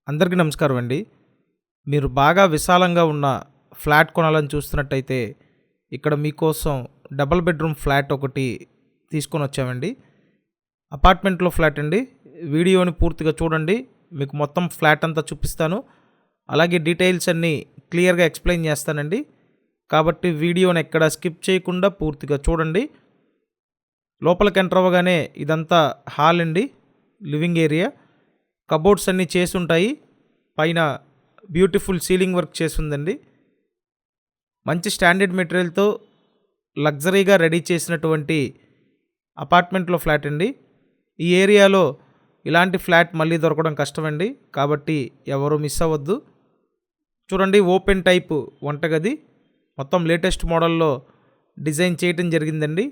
అందరికీ నమస్కారం అండి. మీరు బాగా విశాలంగా ఉన్న ఫ్లాట్ కొనాలని చూస్తున్నట్టయితే ఇక్కడ మీకోసం డబుల్ బెడ్రూమ్ ఫ్లాట్ ఒకటి తీసుకొని వచ్చామండి. అపార్ట్మెంట్లో ఫ్లాట్ అండి. వీడియోని పూర్తిగా చూడండి, మీకు మొత్తం ఫ్లాట్ అంతా చూపిస్తాను. అలాగే డీటెయిల్స్ అన్నీ క్లియర్గా ఎక్స్ప్లెయిన్ చేస్తానండి. కాబట్టి వీడియోని ఎక్కడ స్కిప్ చేయకుండా పూర్తిగా చూడండి. లోపలికి ఎంటర్ అవ్వగానే ఇదంతా హాల్ అండి, లివింగ్ ఏరియా. కబోర్డ్స్ అన్నీ చేసి ఉంటాయి. పైన బ్యూటిఫుల్ సీలింగ్ వర్క్ చేసిందండి. మంచి స్టాండర్డ్ మెటీరియల్తో లగ్జరీగా రెడీ చేసినటువంటి అపార్ట్మెంట్లో ఫ్లాట్ అండి. ఈ ఏరియాలో ఇలాంటి ఫ్లాట్ మళ్ళీ దొరకడం కష్టమండి, కాబట్టి ఎవరు మిస్ అవ్వద్దు. చూడండి, ఓపెన్ టైప్ వంటగది మొత్తం లేటెస్ట్ మోడల్లో డిజైన్ చేయటం జరిగిందండి.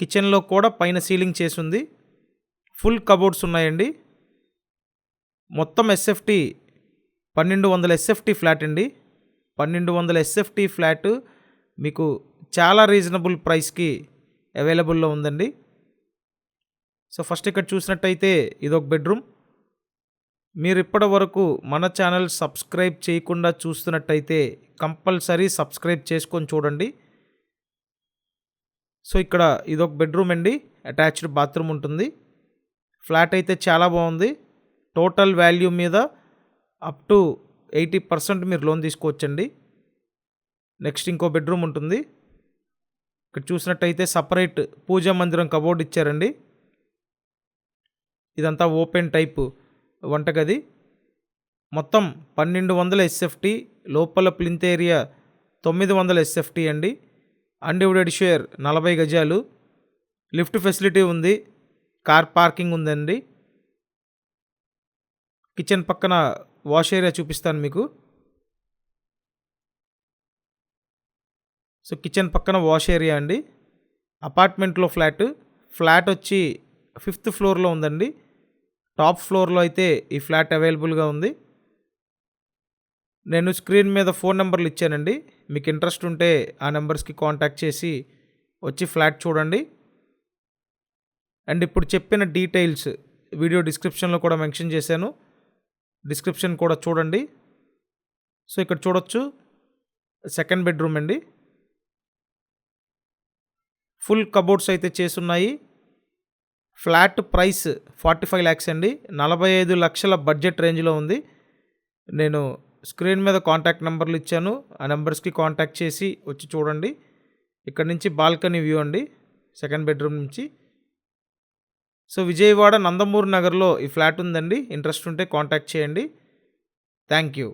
కిచెన్లో కూడా పైన సీలింగ్ చేసి ఉంది. ఫుల్ కబోర్డ్స్ ఉన్నాయండి. మొత్తం ఎస్ఎఫ్టీ 1200 ఎస్ఎఫ్టీ ఫ్లాట్ అండి. 1200 ఎస్ఎఫ్టీ ఫ్లాట్ మీకు చాలా రీజనబుల్ ప్రైస్కి అవైలబుల్లో ఉందండి. సో ఫస్ట్ ఇక్కడ చూసినట్టయితే ఇదొక బెడ్రూమ్. మీరు ఇప్పటి వరకు మన ఛానల్ సబ్స్క్రైబ్ చేయకుండా చూస్తున్నట్టయితే కంపల్సరీ సబ్స్క్రైబ్ చేసుకొని చూడండి. సో ఇక్కడ ఇదొక బెడ్రూమ్ అండి, అటాచ్డ్ బాత్రూమ్ ఉంటుంది. ఫ్లాట్ అయితే చాలా బాగుంది. టోటల్ వాల్యూ మీద అప్ టు 80% మీరు లోన్ తీసుకోవచ్చండి. నెక్స్ట్ ఇంకో బెడ్రూమ్ ఉంటుంది. ఇక్కడ చూసినట్టయితే సపరేట్ పూజా మందిరం కబోర్డ్ ఇచ్చారండి. ఇదంతా ఓపెన్ టైప్ వంటగది. మొత్తం 1200 ఎస్ఎఫ్టీ. లోపల ప్లింత్ ఏరియా 900 ఎస్ఎఫ్టీ అండి. అన్డివైడెడ్ షేర్ 40 గజాలు. లిఫ్ట్ ఫెసిలిటీ ఉంది. కార్ పార్కింగ్ ఉందండి. కిచెన్ పక్కన వాష్ ఏరియా చూపిస్తాను మీకు. సో కిచెన్ పక్కన వాష్ ఏరియా అండి. అపార్ట్మెంట్లో ఫ్లాట్ వచ్చి 5th ఫ్లోర్లో ఉందండి. టాప్ ఫ్లోర్లో అయితే ఈ ఫ్లాట్ అవైలబుల్గా ఉంది. నేను స్క్రీన్ మీద ఫోన్ నెంబర్లు ఇచ్చానండి. మీకు ఇంట్రెస్ట్ ఉంటే ఆ నెంబర్స్కి కాంటాక్ట్ చేసి వచ్చి ఫ్లాట్ చూడండి. అండ్ ఇప్పుడు చెప్పిన డీటెయిల్స్ వీడియో డిస్క్రిప్షన్లో కూడా మెన్షన్ చేశాను. డిస్క్రిప్షన్ కూడా చూడండి. సో ఇక్కడ చూడొచ్చు, సెకండ్ బెడ్రూమ్ అండి. ఫుల్ కబోర్డ్స్ అయితే చేసున్నాయి. ఫ్లాట్ ప్రైస్ 45 lakhs అండి. 45 లక్షల బడ్జెట్ రేంజ్లో ఉంది. నేను స్క్రీన్ మీద కాంటాక్ట్ నెంబర్లు ఇచ్చాను, ఆ నెంబర్స్కి కాంటాక్ట్ చేసి వచ్చి చూడండి. ఇక్కడ నుంచి బాల్కనీ వ్యూ అండి, సెకండ్ బెడ్రూమ్ నుంచి. సో విజయవాడ నందమూరి నగర్లో ఈ ఫ్లాట్ ఉందండి. ఇంట్రెస్ట్ ఉంటే కాంటాక్ట్ చేయండి. Thank you.